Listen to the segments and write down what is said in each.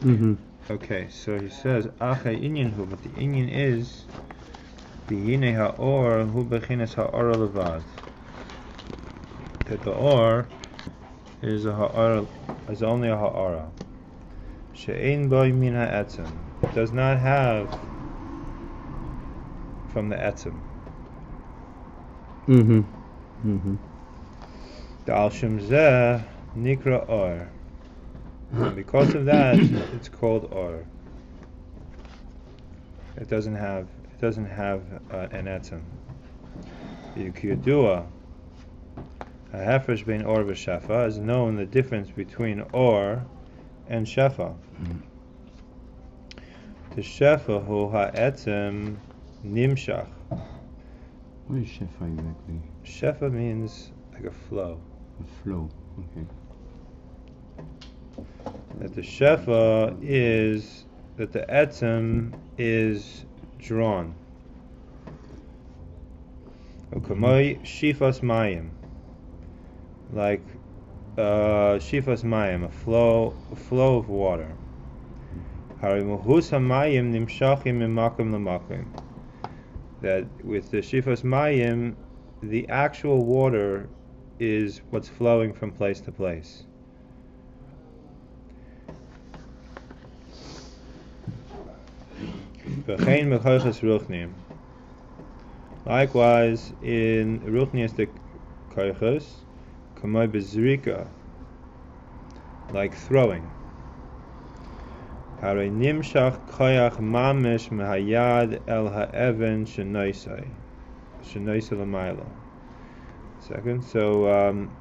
Mm-hmm. Okay, so he says, Ache Inyan hu, but the Inyan is the Yine ha'or hu bechinas ha'or levad. That the or is a ha'or, is only a ha'ora. She'ein boi min ha'etzem. It does not have from the etzem. Mm-hmm. Mm-hmm. The al shem zeh nikra or. And because of that, it's called or. It doesn't have an etzem. Yukiyadua, a hefresh bein or v'shefa, is known the difference between or and shefa. The shefa hu ha'etzem nimshach. What is shefa exactly? Shefa means like a flow. A flow. Okay. That the shefa is that the etzem is drawn. Ukamoi shifas mayim, like shifas mayim, a flow of water. Harimuhus hamayim nimshachim mimakim lamakim. That with the shifas mayim, the actual water is what's flowing from place to place. Likewise, in ruchniistic koiches, kamay bezrika, like throwing. Hare nimshach koyach mamish mehayad el ha'even shenoisai l'maylo. Second, so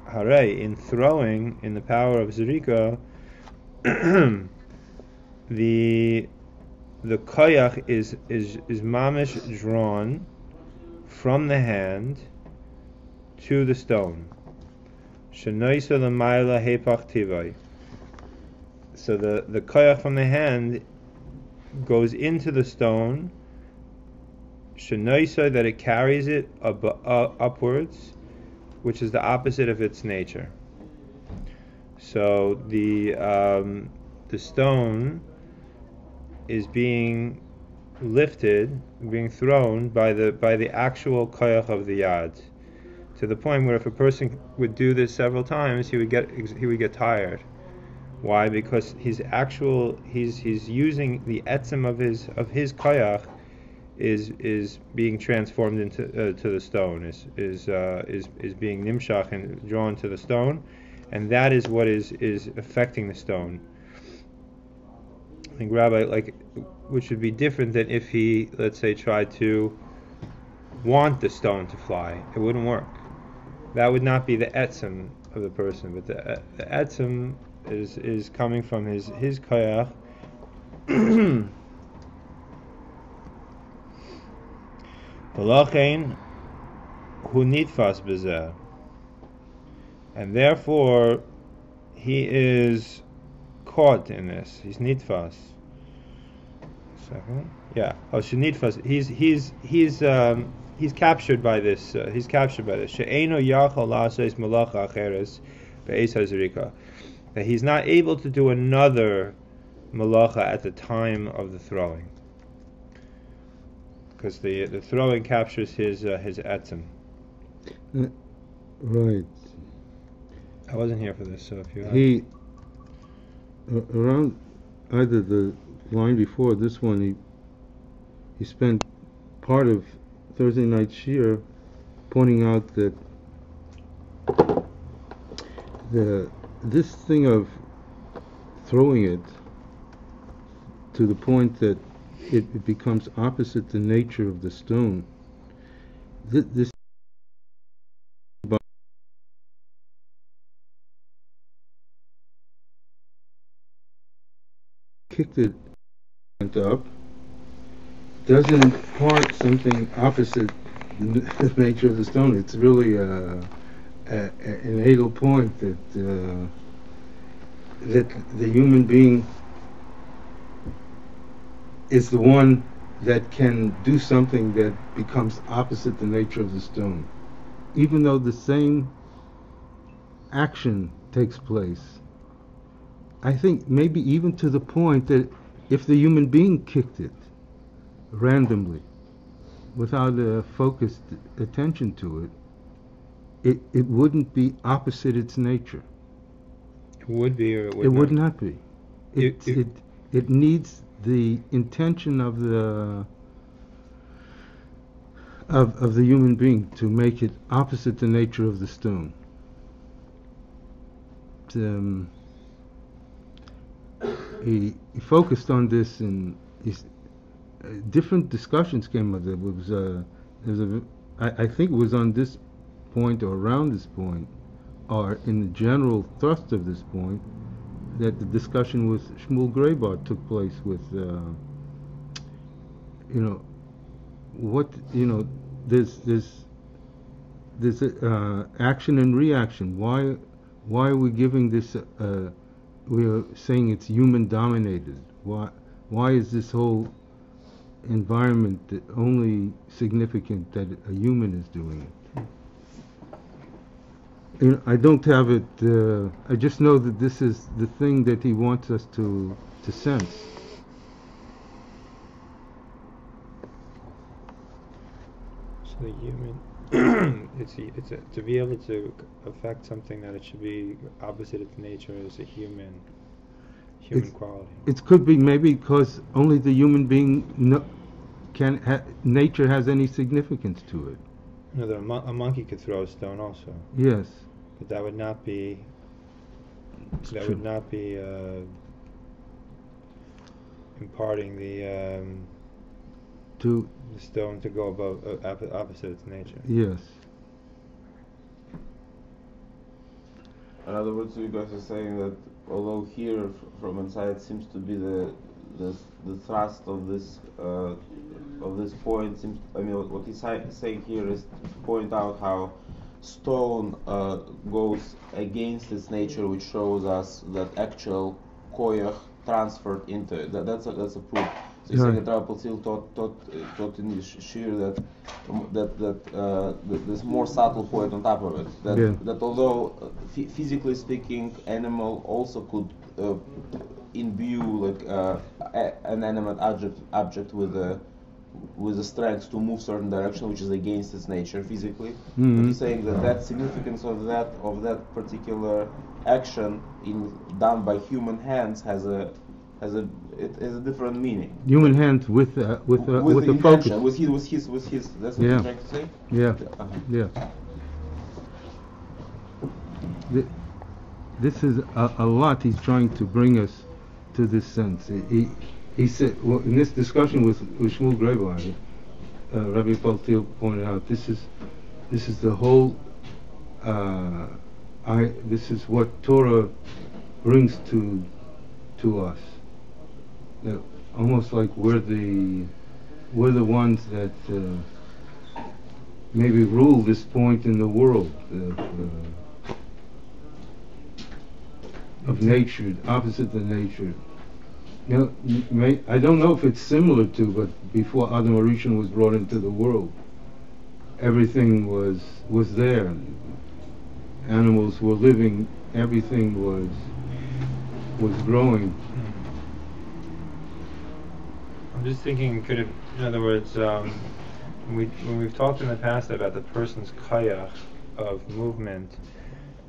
hare, in throwing, in the power of zrika, the koyach is mamish drawn from the hand to the stone. Shenoisa l'mayla hepach tivai. So the koyach from the hand goes into the stone. Shenoisa, that it carries it upwards, which is the opposite of its nature. So the stone is being lifted, being thrown by the actual koyach of the yad, to the point where if a person would do this several times, he would get tired. Why? Because he's using the etzem of his koyach is being transformed into to the stone, is being nimshach and drawn to the stone, and that is what is affecting the stone. I think Rabbi, which would be different than if he, let's say, tried to want the stone to fly. It wouldn't work. That would not be the etzem of the person, but the etzem is coming from his koyach. V'lachein hu nitfas b'zeh, and therefore he is caught in this. He's nitfas. Second, yeah. Oh, shenitfas. He's captured by this. He's captured by this. She'eno yachal la'asos malacha acheres be'es hazrika. That he's not able to do another malacha at the time of the throwing, because the throwing captures his etzem. Right. I wasn't here for this, so if you he around either the line before this one, he spent part of Thursday night shir pointing out that this thing of throwing it to the point that it becomes opposite the nature of the stone. This kicked it went up doesn't part something opposite the nature of the stone. It's really an idle point that the human being is the one that can do something that becomes opposite the nature of the stone, even though the same action takes place. I think maybe even to the point that if the human being kicked it randomly, without a focused attention to it wouldn't be opposite its nature. It would be, or it would not be. It needs the intention of the human being to make it opposite the nature of the stone. He focused on this, and different discussions came of it. I think it was on this point or around this point, or in the general thrust of this point, that the discussion with Shmuel Graybar took place with, there's action and reaction. Why are we giving this? We are saying it's human dominated. Why is this whole environment only significant that a human is doing it? I don't have it. I just know that this is the thing that he wants us to sense. So the human, it's to be able to affect something that it should be opposite its nature is a human quality. It could be maybe because only the human being nature has any significance to it. No, a monkey could throw a stone also. Yes. But that would not be. Imparting the stone to go above opposite its nature. Yes. In other words, you guys are saying that although here from inside seems to be the thrust of this point seems. What he's saying here is to point out how stone goes against its nature, which shows us that actual koyach transferred into it. That's a proof. So you're saying that Paltiel taught in the shir that there's more subtle point on top of it. That although physically speaking, animal also could imbue like an animate object with the strength to move certain direction, which is against its nature physically. Mm-hmm. But he's saying that significance of that particular action done by human hands has a different meaning. Human hands with the focus. With his. That's what you're trying to say. Yeah. Yeah. This is a lot he's trying to bring us to this sense. He said, in this discussion with Shmuel Graybar, Rabbi Paltiel pointed out, this is the whole. This is what Torah brings to us. Almost like we're the ones that maybe rule this point in the world of nature, opposite the nature. I don't know if it's similar to, but before Adam Rishon was brought into the world, everything was there. Animals were living. Everything was growing. I'm just thinking, in other words, when we've talked in the past about the person's koyach of movement,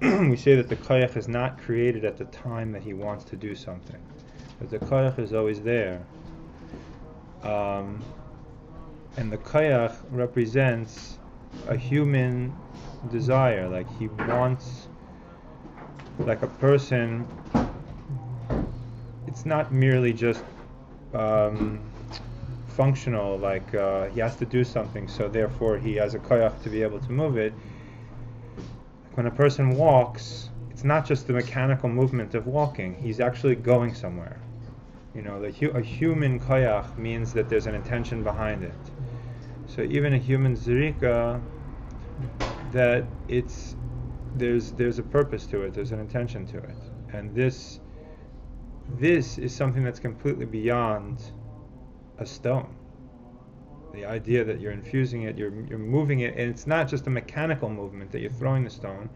we say that the koyach is not created at the time that he wants to do something. But the koyach is always there. And the koyach represents a human desire, like he wants, like a person, it's not merely just functional, like he has to do something, so therefore he has a koyach to be able to move it. When a person walks, it's not just the mechanical movement of walking, he's actually going somewhere. A human koyach means that there's an intention behind it. So even a human zrika, that there's a purpose to it, there's an intention to it. And this is something that's completely beyond a stone. The idea that you're infusing it, you're moving it, and it's not just a mechanical movement that you're throwing the stone,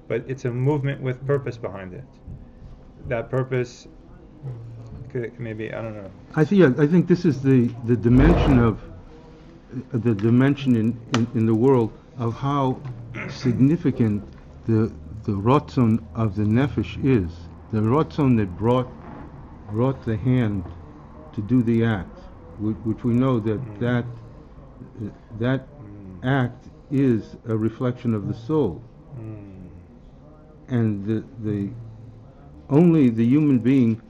but it's a movement with purpose behind it. That purpose Maybe, I don't know. I think this is the dimension of the dimension in the world of how significant the rotzon of the nefesh is. The rotzon that brought the hand to do the act, which we know that act is a reflection of the soul, and the only the human being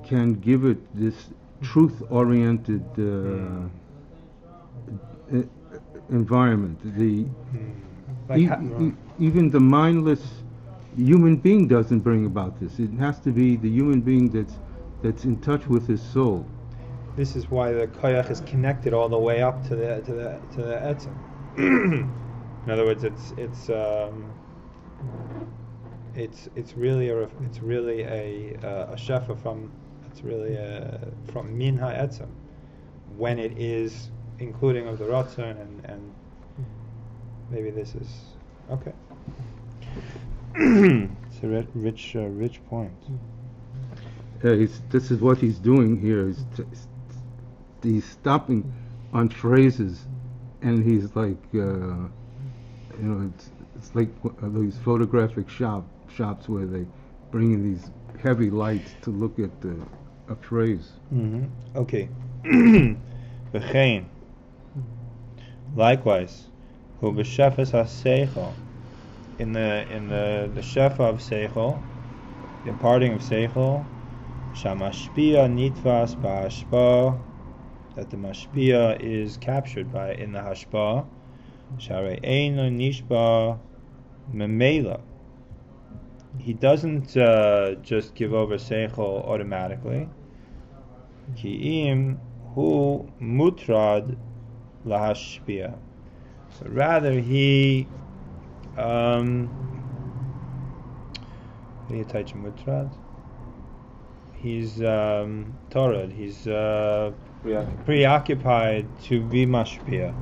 can give it this truth-oriented environment. Even the mindless human being doesn't bring about this. It has to be the human being that's in touch with his soul. This is why the koyach is connected all the way up to the etzem. In other words, it's really a shefa from min ha'etzem, when it is including of the ratzon, and maybe this is okay. It's a rich point. This is what he's doing here. He's stopping on phrases, and he's like, it's like these photographic shops where they bring in these heavy lights to look at a phrase. Okay. V'chein. Likewise, hu b'shefes ha-seichel, in the shefa of seichel, the imparting of seichel, shamashpia nitvas ba'hashpa, that the mashpia is captured in the hashpa, share eino nishba memela. He doesn't just give over seichel automatically. Ki'im hu mutrad lahashpia. So rather he mutrad. He's torad. He's preoccupied to be mashpia.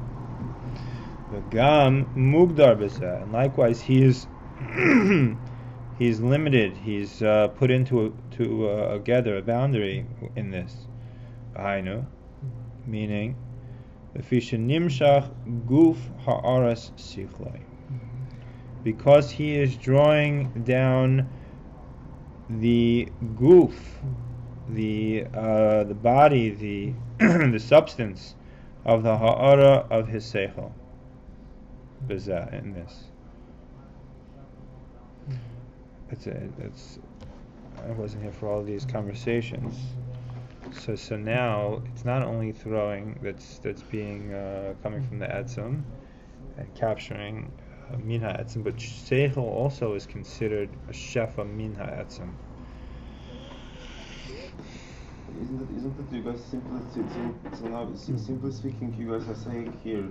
V'gam mugdar b'zeh. And likewise, he is he's limited. He's put into a gather, a boundary in this. Hainu, meaning nimshach guf ha'aras sichlei, because he is drawing down the guf, the body, the the substance of the ha'ara of his seichel. B'zeh, in this. It's. I wasn't here for all these conversations. So now it's not only throwing that's being coming from the etzem and capturing min ha'etzem, but seichel also is considered a shefa min ha'etzem. Isn't it you guys simply speaking, you guys are saying here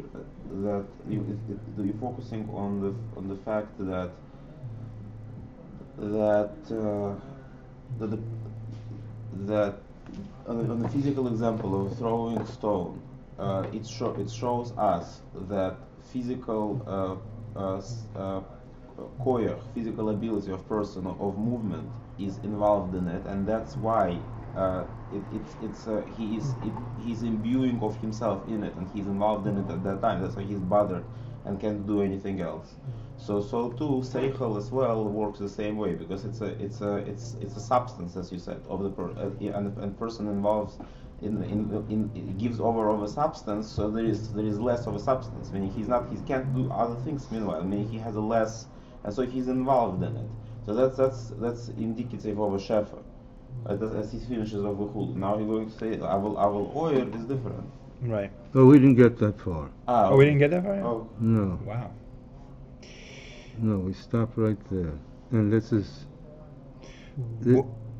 that you're focusing on the fact that on the physical example of throwing a stone, it shows us that physical koyach, physical ability of person of movement is involved in it, and that's why he's imbuing of himself in it, and he's involved in it at that time. That's why he's bothered and can't do anything else. So too, seichel as well works the same way, because it's a substance, as you said, of the and person involves in gives over of a substance. So there is less of a substance. Meaning he can't do other things. Meanwhile, meaning he has a less, and so he's involved in it. So that's indicative of a shefa. As he finishes of the hul. Now he's going to say avol oyer is different. Right. Oh, we didn't get that far. We didn't get that far? Oh. No. Wow. No, we stopped right there. And this is...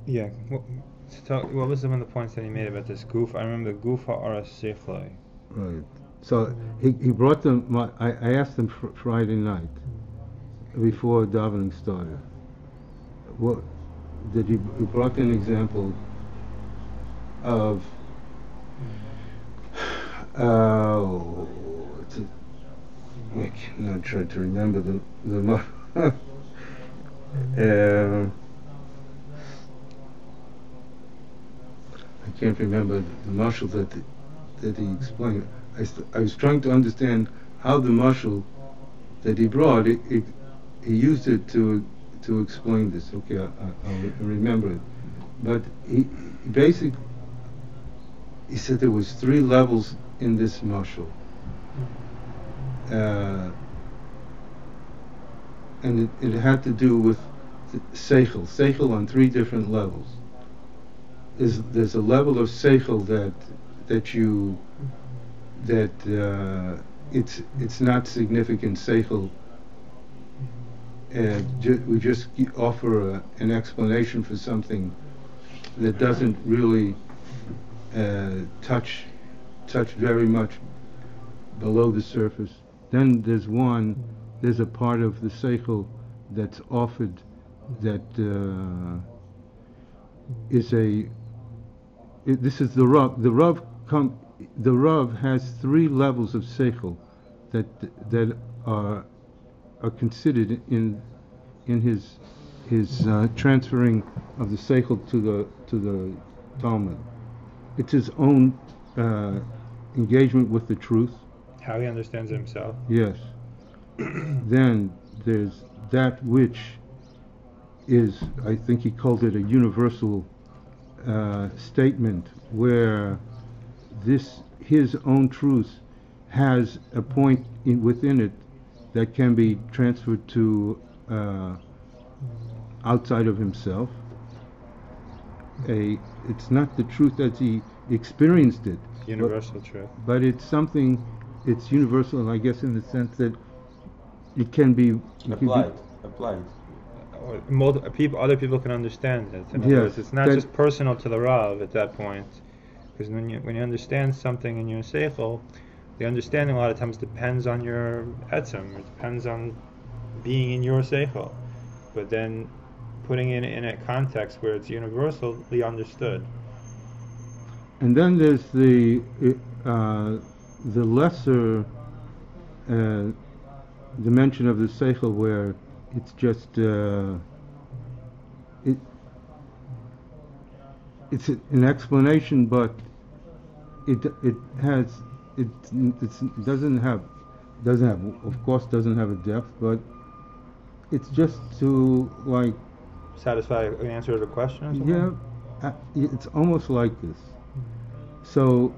Yeah. What was some of the points that he made about this goof? I remember the goof ha'aras sichlei. Right. So he brought them... I asked him Friday night, before davening started. What did he brought an example of... I cannot try to remember the can't remember the mashal that he explained. I was trying to understand how the mashal that he brought, he used it to explain this. Okay, I'll remember it. But he basically, he said there was 3 levels in this mashal. And it had to do with seichel on 3 different levels. There's a level of seichel that it's not significant seichel. We just offer an explanation for something that doesn't really touch very much below the surface. Then there's a part of the seichel that's offered that this is the Rav. The Rav has 3 levels of seichel that are considered in his transferring of the seichel to the Talmud. It's his own engagement with the truth. How he understands himself. Yes. Then there's that which is, I think he called it a universal statement, where his own truth has a point within it that can be transferred to outside of himself. It's not the truth as he experienced it. Universal truth. But it's universal, and I guess in the sense that it can be applied. Other people can understand it. In other words, it's not just personal to the Rav at that point, because when you understand something in your seichel, the understanding a lot of times depends on your etzem. It depends on being in your seichel, but then putting it in a context where it's universally understood. And then there's the lesser dimension of the seichel, where it's just it's an explanation, but it doesn't have a depth, but it's just to satisfy an answer to a question or something? Yeah, it's almost like this. So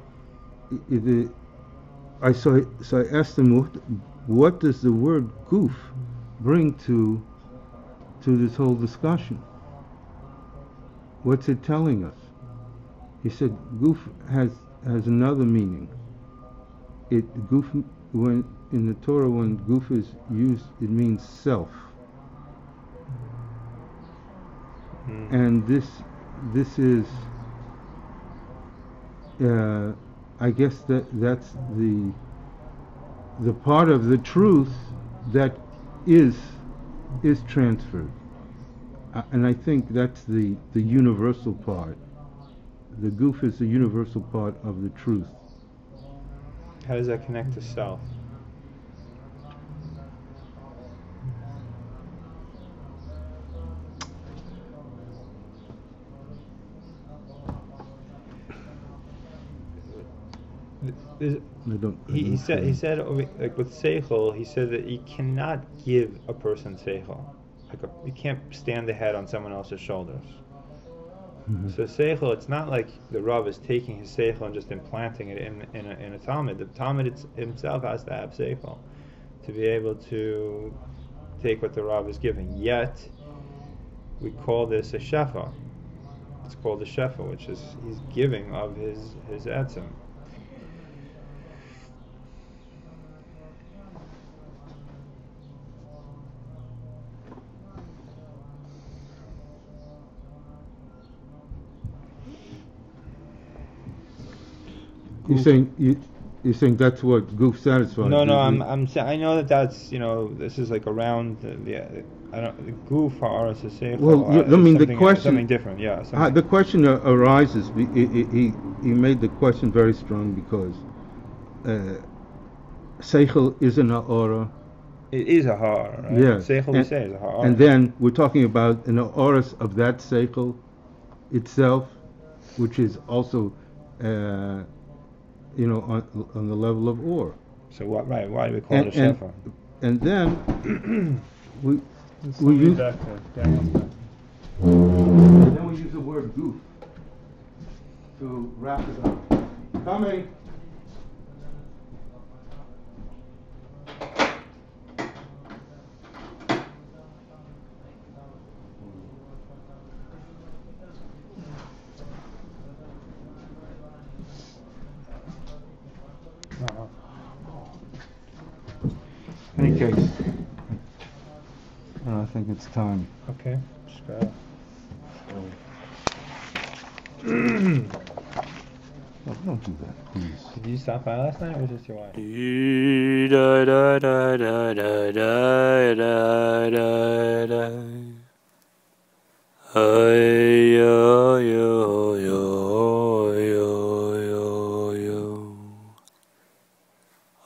I asked him, what does the word goof bring to this whole discussion? What's it telling us? He said goof has another meaning. When in the Torah, when goof is used, it means self. And this is I guess that's the part of the truth that is transferred, and I think that's the universal part. The goof is the universal part of the truth. How does that connect to self? He said like with seichel, he said that you cannot give a person seichel. You can't stand the head on someone else's shoulders. Mm-hmm. So seichel, it's not like the Rav is taking his seichel and just implanting it in a Talmud. The Talmud himself has to have seichel to be able to take what the Rav is giving. Yet we call this a shefa. It's called a shefa, which is he's giving of his etzem. You're saying that's what goof satisfies? No, I'm saying I know that's this is like around the goof ha'aras seichel. Well, I mean the question something different, yeah. The question arises. He made the question very strong because seichel is an ha'ara. It is a ha'ara, right? Yes. Seichel we say is a ha'ara. And then we're talking about an ha'aras of that seichel itself. which is also, on the level of or. So what? Right? Why do we call it a shefa? And then we use. Then Then we use the word goof to wrap it up. Coming. In any case, I think it's time. Okay. No, don't do that, please. Did you stop by last night, or was it just your wife?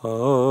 Oh